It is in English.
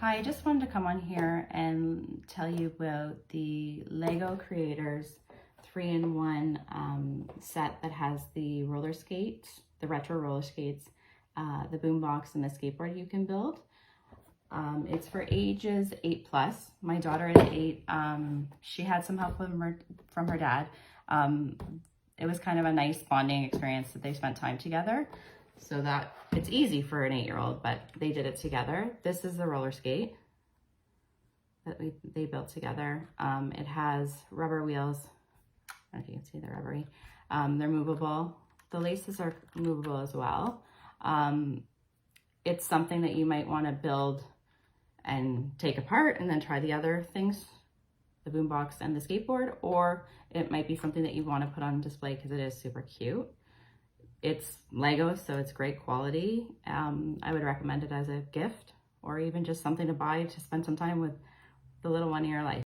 Hi, I just wanted to come on here and tell you about the Lego Creators 3-in-1 set that has the roller skates, the retro roller skates, the boombox, and the skateboard you can build. It's for ages 8+. My daughter is 8. She had some help from her dad. It was kind of a nice bonding experience that they spent time together. So that it's easy for an 8-year-old, but they did it together. This is the roller skate that they built together. It has rubber wheels. I don't know if you can see they're rubbery. They're movable. The laces are movable as well. It's something that you might want to build and take apart and then try the other things, the boombox and the skateboard, or it might be something that you want to put on display because it is super cute. It's Lego, so it's great quality. I would recommend it as a gift or even just something to buy to spend some time with the little one in your life.